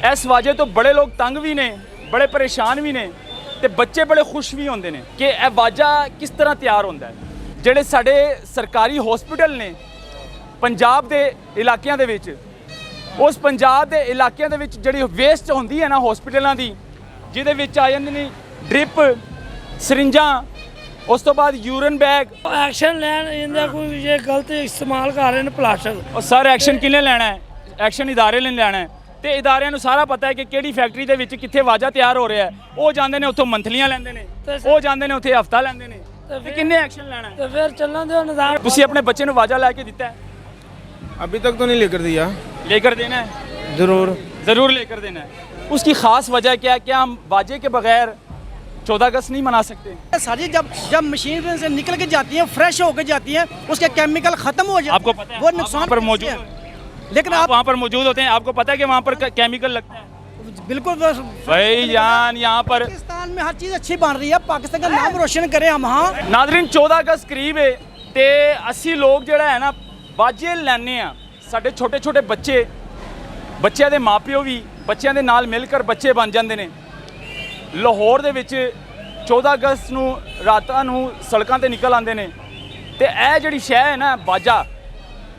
इस वाजे तो बड़े लोग तंग भी ने, बड़े परेशान भी ने, ते बच्चे बड़े खुश भी होंदे ने कि यह वाजा किस तरह तैयार होंदा है। ਜਿਹੜੇ ਸਾਡੇ सरकारी हॉस्पिटल ने पंजाब के इलाकों के विच, उस पंजाब के इलाकों के विच जिहड़ी वेस्ट होंदी है ना हॉस्पिटलों की, जिहदे विच आ जांदे ने ड्रिप, सरिंजां, उस तो बाद यूरिन बैग। एक्शन लैन इनका कोई ये गलत इस्तेमाल कर रहे हैं प्लास्टिक। और सर एक्शन किन्ने लेना है? एक्शन इदारे ने लेना है। तो इदारियां नूं सारा पता है कि किहड़ी फैक्ट्री दे विच कित्थे वाजा तैयार हो रहा है। वो जांदे ने उत्थों मंथलियां लैंदे ने, वो जांदे ने उत्थे हफ्ता लैंदे ने, ते किन्ने एक्शन लेना है? तो फिर चलना दो निजाम। तुसीं अपने बच्चे नूं वाजा लैके दित्ता है? अभी तक तो नहीं लेकर दिया। लेकर देना है? ज़रूर ज़रूर लेकर देना है। उसकी ख़ास वजह क्या है? क्या हम वाजे के बगैर 14 अगस्त नहीं मना सकते? सारी जब मशीन से निकल के जाती है, फ्रेश होकर जाती है, उसके केमिकल खत्म हो जाते हैं। आपको पता है वो नुकसान पर मौजूद है, लेकिन आप वहाँ पर मौजूद होते हैं, आपको पता है कि वहाँ पर केमिकल लगता है? बिल्कुल भाई जान यहाँ पर पाकिस्तान में हर चीज़ अच्छी बन रही है, पाकिस्तान का नाम रोशन करें हम। हाँ नादरीन 14 अगस्त करीब है ते असी लोग ਜਿਹੜਾ है ना बाजे लैने आ, साडे छोटे छोटे बच्चे, बच्चों के माँ प्यो भी बच्चों के नाल मिलकर बच्चे बन जाते हैं। लाहौर दे विच 14 अगस्त नूं रातां नूं सड़कों ते निकल आते हैं, तो यह जिहड़ी शै है ना बाजा,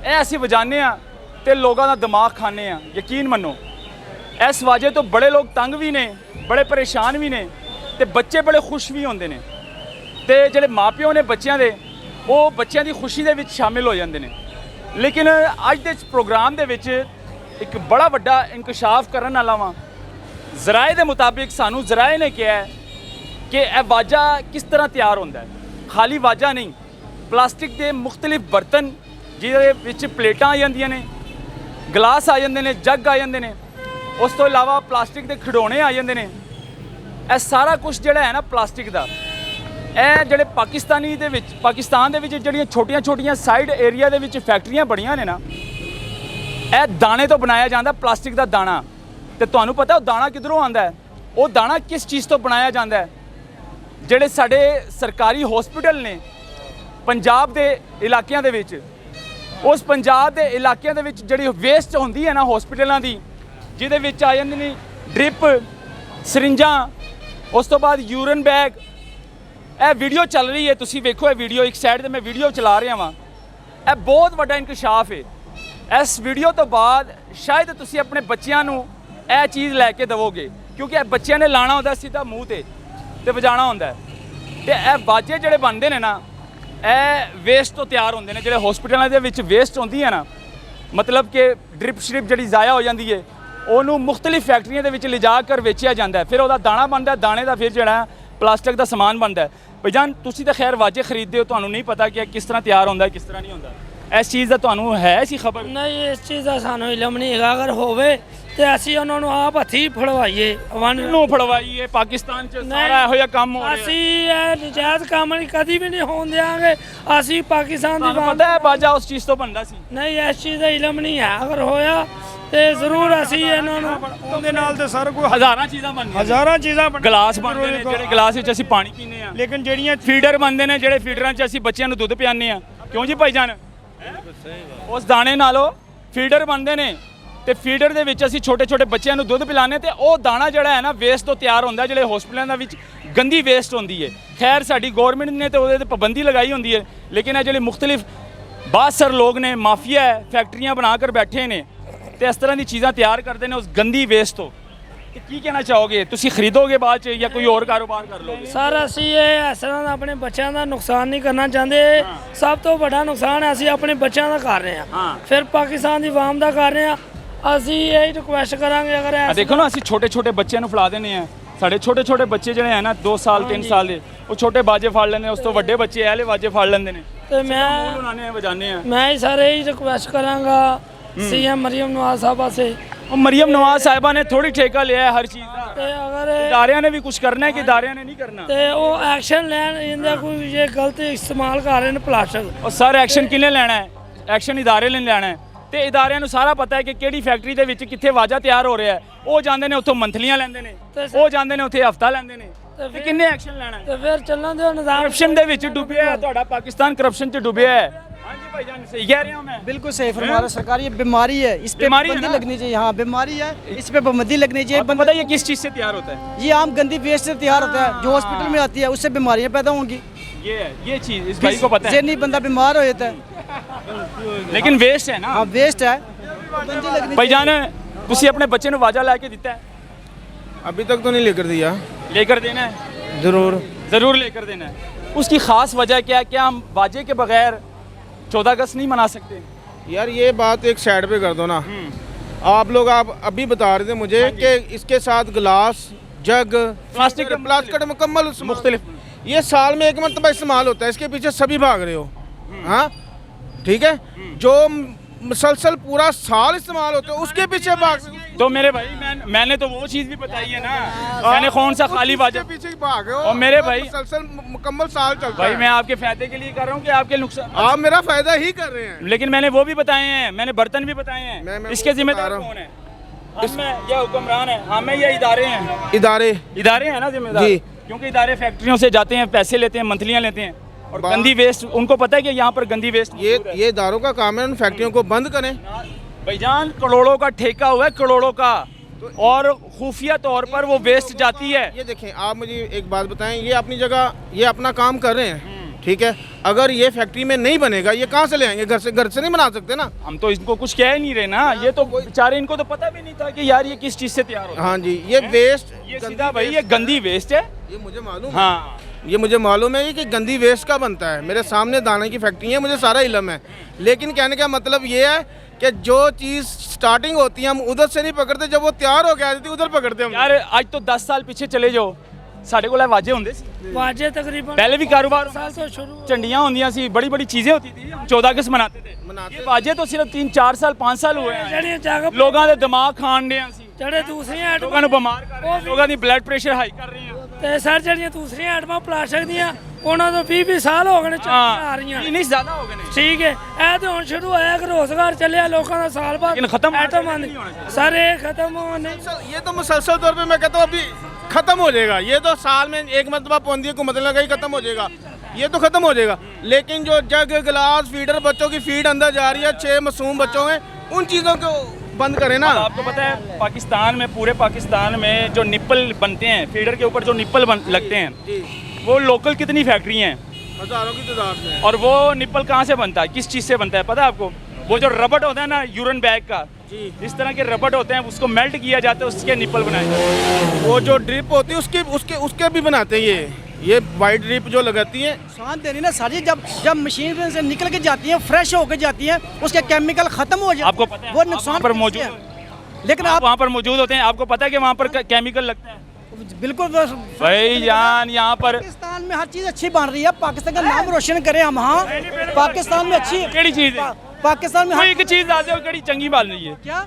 यह असी वजाने आ ते लोगों का दिमाग खाने आ। यकीन मनो इस वाजे तो बड़े लोग तंग भी ने, बड़े परेशान भी ने, ते बच्चे बड़े खुश भी होंदे ने, ते जिहड़े माँ प्यो ने बच्चों के, वो बच्चों की खुशी दे विच शामिल हो जाते हैं। लेकिन अज दे प्रोग्राम दे विच एक बड़ा वड्डा इंकशाफ करन वाला वां। ज़राए दे मुताबिक सानू ज़राए ने कहा है कि यह वाजा किस तरह तैयार होंदा है। खाली वाजा नहीं, प्लास्टिक के मुख्तलिफ बर्तन जिहदे विच प्लेटां आ जांदियां ने, गिलास आ जांदे ने, जग आ जांदे ने, उस तो इलावा प्लास्टिक के खिडौने आ जांदे ने। यह सारा कुछ जिहड़ा है ना प्लास्टिक का, यह जिहड़े पाकिस्तान दे विच जिहड़ियां छोटियां छोटियां साइड एरिया दे विच फैक्ट्रियां बड़ियां ने ना, यह दाने तो बनाया जाता प्लास्टिक का दाना। तो तुहानूं पता वो दाना किधरों आंदा है? वो दाना किस चीज़ तो बनाया जाता है? जिहड़े साडे सरकारी हॉस्पिटल ने पंजाब के इलाकों दे विच, उस पंजाब के इलाकों दे विच जिहड़ी वेस्ट होंदी है ना हॉस्पिटलों की, जिहदे विच आ जांदे ने ड्रिप, सरिंजां, उस तो बाद यूरिन बैग। यह वीडियो चल रही है, तुसीं वेखो यह वीडियो, एक साइड ते मैं वीडियो चला रहा वां। यह बहुत वड्डा इंकशाफ है। इस वीडियो तो बाद शायद तुसीं अपने बच्चों नूं यह चीज़ लैके देवोगे, क्योंकि बच्चों ने लाना होंदा सीधा मूँह ते वजाना होंदा है। ते यह बाजे जिहड़े बनदे ने ना, यह वेस्ट तो तैयार होंदे ने। जिहड़े हॉस्पिटलों दे विच वेस्ट होंदी है ना, मतलब कि ड्रिप श्रिप जिहड़ी ज़ाया हो जाती है, ਉਹਨੂੰ मुख्तलिफ फैक्ट्रियों के लिजा कर बेचिया जाता है। फिर वह दाना बनता है, दाने का फिर जो प्लास्टिक का समान बनता है। भाईजान तुसीं तो खैर वाजे खरीदते हो, तुहानूं नहीं पता कि किस तरह तैयार होंदा है, किस तरह नहीं होंदा। इस चीज़ का तुहानूं है सी खबर? नहीं, इस चीज़ का सानू इलम नहीं है। अगर होवे तो असी उन्होंने आप हथी फड़वाइए, वन फड़वाइए। पाकिस्तान च सारा इहो जिहा काम हो रहा है। असी नजायज़ काम कभी भी नहीं होने देंगे। असी पाकिस्तान की पता है बाजा उस चीज़ तो बनता सी? नहीं, इस चीज़ का इलम नहीं है। अगर होया तो जरूर असी इन्होंने ਉਹਦੇ ਨਾਲ ਤੇ ਸਰ ਕੋਈ हज़ारां चीज़ां बनदियां, ਹਜ਼ਾਰਾਂ ਚੀਜ਼ਾਂ गिलास बनते हैं ਜਿਹੜੇ गिलास ਵਿੱਚ ਅਸੀਂ ਪਾਣੀ ਪੀਂਦੇ ਆ। ਲੇਕਿਨ ਜਿਹੜੀਆਂ ਫੀਡਰ ਬਣਦੇ ਨੇ ਜਿਹੜੇ ਫੀਡਰਾਂ 'ਚ ਅਸੀਂ ਬੱਚਿਆਂ ਨੂੰ ਦੁੱਧ ਪਿਆਉਂਦੇ ਆ। ਕਿਉਂ ਜੀ ਭਾਈਜਾਨ? ਉਸ ਦਾਣੇ ਨਾਲੋਂ ਫੀਡਰ ਬਣਦੇ ਨੇ, ਤੇ ਫੀਡਰ ਦੇ ਵਿੱਚ ਅਸੀਂ ਛੋਟੇ ਛੋਟੇ ਬੱਚਿਆਂ ਨੂੰ ਦੁੱਧ ਪਿਲਾਉਂਦੇ, ਤੇ ਉਹ ਦਾਣਾ ਜਿਹੜਾ ਹੈ ਨਾ ਵੇਸਟ ਤੋਂ ਤਿਆਰ ਹੁੰਦਾ, ਜਿਹੜੇ ਹਸਪਤਾਲਾਂ ਦੇ ਵਿੱਚ ਗੰਦੀ ਵੇਸਟ ਹੁੰਦੀ ਹੈ। ਖੈਰ ਸਾਡੀ ਗੌਰਮੈਂਟ ਨੇ ਤੇ ਉਹਦੇ ਤੇ ਪਾਬੰਦੀ ਲਗਾਈ ਹੁੰਦੀ ਹੈ, ਲੇਕਿਨ ਇਹ ਜਿਹੜੇ ਮੁxtਲਿਫ ਬਾਸਰ ਲੋਕ ਨੇ, ਮਾਫੀਆ ਹੈ, ਫੈਕਟਰੀਆਂ ਬਣਾ ਕੇ ਬੈਠੇ ਨੇ ਤੇ ਇਸ ਤਰ੍ਹਾਂ ਦੀ ਚੀਜ਼ਾਂ ਤਿਆਰ ਕਰਦੇ ਨੇ ਉਸ ਗੰਦੀ ਵੇਸਟ ਤੋਂ। ਤੇ ਕੀ ਕਹਿਣਾ ਚਾਹੋਗੇ? ਤੁਸੀਂ ਖਰੀਦੋਗੇ ਬਾਅਦ ਚ ਜਾਂ ਕੋਈ ਹੋਰ ਕਾਰੋਬਾਰ ਕਰ ਲੋਗੇ? सर असी इस तरह अपने बच्चों का नुकसान नहीं करना चाहते। सब तो बड़ा नुकसान है असी अपने बच्चों का कर रहे हैं, फिर पाकिस्तान की आवाम का कर रहे हैं। असी यही रिक्वेस्ट करांगे, अगर देखो ना ਅਸੀਂ ਛੋਟੇ ਛੋਟੇ ਬੱਚਿਆਂ ਨੂੰ ਫੜਾ ਦਿੰਦੇ ਆ। ਸਾਡੇ ਛੋਟੇ ਛੋਟੇ ਬੱਚੇ ਜਿਹੜੇ ਹੈ ਨਾ 2 ਸਾਲ 3 ਸਾਲ ਦੇ, ਉਹ ਛੋਟੇ ਬਾਜੇ ਫੜ ਲੈਂਦੇ, ਉਸ ਤੋਂ ਵੱਡੇ ਬੱਚੇ ਇਹਲੇ ਬਾਜੇ ਫੜ ਲੈਂਦੇ ਨੇ ਤੇ ਮੂੰਹ ਲਾਉਂਦੇ ਆ, ਵਜਾਉਂਦੇ ਆ। मैं सर यही रिक्वेस्ट करांगा सीएम मरियम नवाज साहबा से। मरियम नवाज साहिबा ने थोड़ी ठेका लिया है हर चीज़ का। ते अगर इदारियां ने भी कुछ करना है कि इदारियां ने नहीं करना? ते वो एक्शन लैन इनका कोई ये गलत इस्तेमाल कर रहे हैं प्लास्टिक। और सर एक्शन किन्ने लेना है? एक्शन इदारे ने लेना है। तो इदारियां नूं सारा पता है कि किहड़ी फैक्ट्री दे विच कित्थे वाजा तैयार हो रहा है। वो जांदे ने उत्थों मंथलियां लैंदे ने, वो जांदे ने उत्थे हफ्ता लैंदे ने। ते किन्ने एक्शन लेना है? ते फिर चलना दो निजाम। करप्शन दे विच डुबिया है तुहाडा पाकिस्तान, करप्शन च डुबिया है। हाँ जी भाईजान, सही कह रहे हैं मैं। बिल्कुल सही फरमा रहा सरकार, ये बीमारी है, इस पे बीमारी है पाबंदी ना? लगनी चाहिए। हाँ बीमारी है, इस पे पाबंदी लगनी चाहिए। आपको पता है ये किस चीज़ से तैयार होता है? ये आम गंदी वेस्ट से तैयार होता है, जो हॉस्पिटल में आती है उससे बीमारियां पैदा होंगी। ये चीज़ इस भाई को पता है, नहीं बंदा बीमार हो जाता है। लेकिन वेस्ट है ना हाँ वेस्ट है, पाबंदी लगनी भाईजान। तुसी अपने बच्चे ਨੂੰ वाजा लेके दिता है? अभी तक तो नहीं लेकर दिया। लेकर देना है, जरूर। ज़रूर लेकर देना है। उसकी ख़ास वजह क्या है? क्या हम वाजे के बगैर 14 अगस्त नहीं मना सकते? यार ये बात एक साइड पे कर दो ना। आप अभी बता रहे थे मुझे कि इसके साथ गिलास, जग, प्लास्टिक मुकम्मल मुख्तलिफ, ये साल में एक मरतबा इस्तेमाल होता है, इसके पीछे सभी भाग रहे हो। हाँ ठीक है, जो मुसलसल पूरा साल इस्तेमाल होता है उसके पीछे भाग। तो मेरे भाई मैंने तो वो चीज़ भी बताई है ना, मैंने कौन सा खाली वाजा पीछे भाग रहे हो। और मेरे भाई मुसलसल मुकम्मल साल चलता भाई, है। मैं आपके फायदे के लिए कर रहा हूँ कि आपके नुकसान? आप मेरा फायदा ही कर रहे हैं। लेकिन मैंने वो भी बताए हैं, मैंने बर्तन भी बताए हैं। मैं इसके वो जिम्मेदार बता रहा कौन है? हम हैं या हुक्मरान है? हम हैं या इदारे हैं? इदारे हैं ना जिम्मेदार, जी। क्योंकि इदारे फैक्ट्रियों से जाते हैं, पैसे लेते हैं, मंथलियाँ लेते हैं, और बात- गंदी वेस्ट उनको पता है कि यहाँ पर गंदी वेस्ट ये इदारों का काम है, उन फैक्ट्रियों को बंद करें। भाईजान करोड़ों का ठेका हुआ है, करोड़ों का, और खुफिया तौर पर वो वेस्ट जाती है। ये देखें, आप मुझे एक बात बताएं, ये अपनी जगह ये अपना काम कर रहे हैं, ठीक है। अगर ये फैक्ट्री में नहीं बनेगा, ये कहाँ से ले आएंगे? घर से नहीं बना सकते ना। हम तो इनको कुछ कह नहीं रहे ना, ये तो बेचारे, इनको तो पता भी नहीं था कि यार ये किस चीज़ से तैयार होता है। हाँ जी, ये वेस्ट, ये सीधा भाई ये गंदी वेस्ट है। ये मुझे मालूम है। हाँ, ये मुझे मालूम है कि गंदी वेस्ट का बनता है। मेरे सामने दाने की फैक्ट्री है, मुझे सारा इल्म है। लेकिन कहने का मतलब ये है कि जो चीज़ स्टार्टिंग होती है हम उधर से नहीं पकड़ते, जब वो तैयार हो गया उधर पकड़ते हम। यार आज तो 10 साल पीछे चले जाओ, ਸਾਡੇ ਕੋਲ ਵਾਜੇ ਹੁੰਦੇ ਸੀ, वाजे तकरीबन पहले भी कारोबार साल से शुरू झंडियाँ होंदियां सी, बड़ी बड़ी चीज़ें होती थी, हम 14 अगस्त मनाते थे। ये वाजे तो सिर्फ 3-4 साल 5 साल हुए हैं। ਜਿਹੜੀਆਂ ਜਗ੍ਹਾ ਲੋਕਾਂ ਦੇ ਦਿਮਾਗ ਖਾਣ ਦੇ ਅਸੀਂ, ਜਿਹੜੇ ਦੂਸਰੀਆਂ ਲੋਕਾਂ ਨੂੰ ਬਿਮਾਰ ਕਰ ਰਹੇ ਹਾਂ, ਲੋਕਾਂ ਦੀ ਬਲੱਡ ਪ੍ਰੈਸ਼ਰ ਹਾਈ ਕਰ ਰਹੇ ਹਾਂ। ਤੇ ਸਰ ਜਿਹੜੀਆਂ ਦੂਸਰੀਆਂ ਆਈਟਮਾਂ ਪਲਾਸਟਿਕ ਦੀਆਂ ਉਹਨਾਂ ਤੋਂ 20 ਸਾਲ ਹੋ ਗਏ ਨੇ ਚੱਲੀਆਂ ਆ ਰਹੀਆਂ ਨਹੀਂ ਜ਼ਿਆਦਾ ਹੋ ਗਏ ਨੇ। ਠੀਕ ਹੈ, ਇਹ ਤੇ ਹੁਣ ਸ਼ੁਰੂ ਹੋਇਆ ਕਿ ਰੋਜ਼ਗਾਰ ਚੱਲਿਆ ਲੋਕਾਂ ਦਾ ਸਾਲ ਬਾਅਦ लेकिन खत्म आइटम आने सर ये खत्म होने ये तो मुसलसल तौर पे मैं कहता हूँ अभी खत्म हो जाएगा। ये तो साल में एक मरतबा पौंदी को मतलब लगा ही खत्म हो जाएगा, ये तो खत्म हो जाएगा। लेकिन जो जग, गिलास, फीडर, बच्चों की फीड अंदर जा रही है, 6 मासूम बच्चों में, उन चीज़ों को बंद करें ना। आपको पता है पाकिस्तान में, पूरे पाकिस्तान में जो निप्पल बनते हैं, फीडर के ऊपर जो निप्पल लगते हैं, जी, वो लोकल कितनी फैक्ट्री हैं, हजारों की तादाद में। और वो निप्पल कहाँ से बनता है, किस चीज़ से बनता है पता है आपको? वो जो रबड़ होता है ना यूरिन बैग का, जी, इस तरह के रबड़ होते हैं, उसको मेल्ट किया जाता है, उसके निप्पल बनाए जाते हैं। वो जो ड्रिप होती है उसके भी बनाते हैं। ये वाइट ड्रिप जो लगाती है, नुकसान दे रही ना सारी, जब मशीन से निकल के जाती है, फ्रेश होकर जाती है, उसके केमिकल खत्म हो जाते आपको पता है वो आप नुकसान वहाँ पर करती मौजूद है। लेकिन आप आप वहाँ पर मौजूद होते हैं, आपको पता है कि वहाँ पर केमिकल लगता है? बिल्कुल भाई जान यहाँ पर पाकिस्तान में हर चीज अच्छी बन रही है, पाकिस्तान का नाम रोशन करें हम। हाँ पाकिस्तान में अच्छी केड़ी चीज़ है? पाकिस्तान में कोई हर एक चीज़ दस दिओ किहड़ी चंगी बन रही है। क्या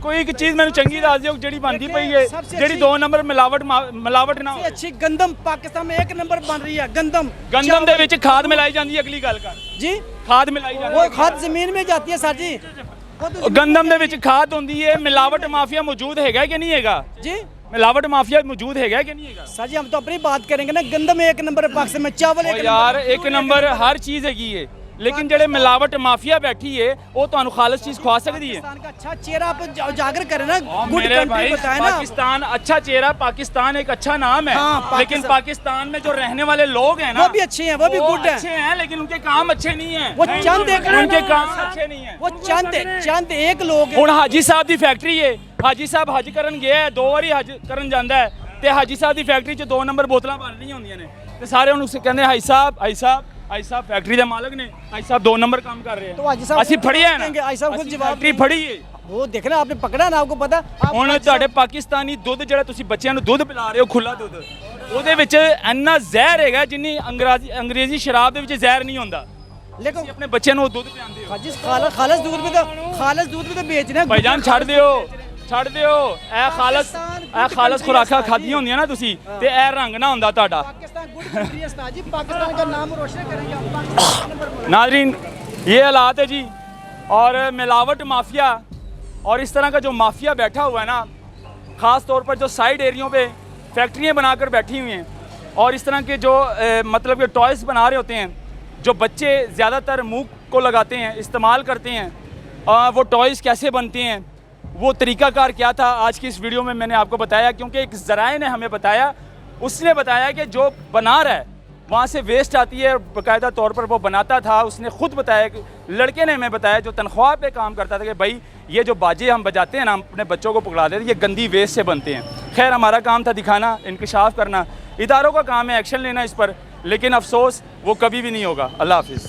कोई एक चीज़ मैंने चंगी दस दिओ ਜਿਹੜੀ बनती पई है, सबसे ਜਿਹੜੀ अच्छी- 2 नंबर मिलावट ना हो। अच्छी गंदम पाकिस्तान में 1 नंबर बन रही है। गंदम गंदम ਦੇ ਵਿੱਚ ਖਾਦ ਮਿਲਾਈ ਜਾਂਦੀ ਹੈ, ਅਗਲੀ ਗੱਲ ਕਰ, जी, ਖਾਦ ਮਿਲਾਈ ਜਾਂਦੀ वो ਹੈ। खाद जमीन में जाती है सर जी। वो तो ਗੰਦਮ ਦੇ ਵਿੱਚ ਖਾਦ ਹੁੰਦੀ ਹੈ। ਮਿਲਾਵਟ ਮਾਫੀਆ ਮੌਜੂਦ ਹੈਗਾ ਕਿ ਨਹੀਂ ਹੈਗਾ? जी मिलावट माफिया मौजूद हैगा कि नहीं हैगा? सर जी हम तो अपनी बात करेंगे ना, गंदम 1 नंबर है पाकिस्तान में, चावल ओ 1 यार नंबर, एक नंबर हर चीज़ हैगी है, लेकिन जेड़े मिलावट माफिया बैठी है वो तो खालिस चीज़ खवा सकती है। पाकिस्तान का अच्छा चेहरा आप उजागर करें ना, और गुड मेरे कंट्री भाई बताए ना। पाकिस्तान अच्छा चेहरा, पाकिस्तान एक अच्छा नाम है, हाँ, लेकिन पाकिस्तान में जो रहने वाले लोग हैं ना वो भी अच्छे हैं, वो भी गुड अच्छे हैं। हैं, लेकिन उनके काम अच्छे नहीं हैं। वो चंद एक उनके काम अच्छे नहीं हैं। वो चंद एक लोग हैं। ਹੁਣ ਹਾਜੀ ਸਾਹਿਬ ਦੀ ਫੈਕਟਰੀ ਹੈ, ਹਾਜੀ ਸਾਹਿਬ ਹਜ ਕਰਨ ਗਿਆ ਹੈ, 2 ਵਾਰੀ ਹਜ ਕਰਨ ਜਾਂਦਾ ਹੈ, ਤੇ ਹਾਜੀ ਸਾਹਿਬ ਦੀ ਫੈਕਟਰੀ 'ਚ 2 ਨੰਬਰ ਬੋਤਲਾਂ ਬਣ ਰਹੀਆਂ ਹੁੰਦੀਆਂ ਨੇ, ਤੇ ਸਾਰੇ ਉਹਨੂੰ ਕਹਿੰਦੇ ਹਾਜੀ ਸਾਹਿਬ ਫੈਕਟਰੀ ਦੇ ਮਾਲਕ ਨੇ, ਹਾਜੀ ਸਾਹਿਬ 2 ਨੰਬਰ ਕੰਮ ਕਰ ਰਹੇ तो हाजी साहब ਅਸੀਂ ਫੜਿਆ ਹੈ ਨਾ, देंगे, हाजी साहब खुद ਅਸੀਂ जवाब ਫੈਕਟਰੀ देंगे। ਫੜੀ ਹੈ। वो देखना आपने पकड़ा ना, आपको पता आप ਹੁਣ हाजी ਤੁਹਾਡੇ साहब- ਪਾਕਿਸਤਾਨੀ ਦੁੱਧ ਜਿਹੜਾ ਤੁਸੀਂ ਬੱਚਿਆਂ ਨੂੰ ਦੁੱਧ ਪਿਲਾ ਰਹੇ ਹੋ, ਖੁੱਲਾ ਦੁੱਧ, ਉਹਦੇ ਵਿੱਚ ਇੰਨਾ ਜ਼ਹਿਰ ਹੈਗਾ ਜਿੰਨੀ ਅੰਗਰੇਜ਼ੀ ਸ਼ਰਾਬ ਦੇ ਵਿੱਚ ਜ਼ਹਿਰ ਨਹੀਂ ਹੁੰਦਾ। लेकिन ਤੁਸੀਂ ਆਪਣੇ ਬੱਚਿਆਂ ਨੂੰ ਉਹ ਦੁੱਧ ਪਿਆਉਂਦੇ ਹੋ। खालस दूध भी तो बेच रहे हैं। ਭਾਈਜਾਨ ਛੱਡ ਦਿਓ ਇਹ ਖਾਲਸ ਖੁਰਾਕਾਂ ਖਾਧੀਆਂ ਹੁੰਦੀਆਂ ਨਾ ਤੁਸੀਂ, ਤੇ ਇਹ ਰੰਗ ਨਾ ਹੁੰਦਾ ਤੁਹਾਡਾ। पाकिस्तान गुड कंट्री है उस्ताद जी, पाकिस्तान का नाम रोशन करेंगे आप, पाकिस्तान नंबर 1। नाजरीन ये हालात है जी, और मिलावट माफिया और इस तरह का जो माफिया बैठा हुआ है ना, ख़ास तौर पर जो साइड एरियो पे फैक्ट्रियाँ बनाकर बैठी हुई हैं, और इस तरह के जो मतलब कि टॉयज़ बना रहे होते हैं, जो बच्चे ज़्यादातर मुंह को लगाते हैं, इस्तेमाल करते हैं, वो टॉयज़ कैसे बनते हैं, वो तरीक़ाकार क्या था, आज की इस वीडियो में मैंने आपको बताया। क्योंकि एक ज़राए ने हमें बताया, उसने बताया कि जो बना रहा है वहाँ से वेस्ट आती है, बाकायदा तौर पर वो बनाता था। उसने ख़ुद बताया कि लड़के ने हमें बताया जो तनख्वाह पे काम करता था कि भाई ये जो बाजे हम बजाते हैं ना, हम अपने बच्चों को पकड़ा देते हैं, ये गंदी वेस्ट से बनते हैं। खैर हमारा काम था दिखाना, इंकशाफ करना, इदारों का काम है एक्शन लेना इस पर, लेकिन अफसोस वो कभी भी नहीं होगा। अल्लाह हाफिज़।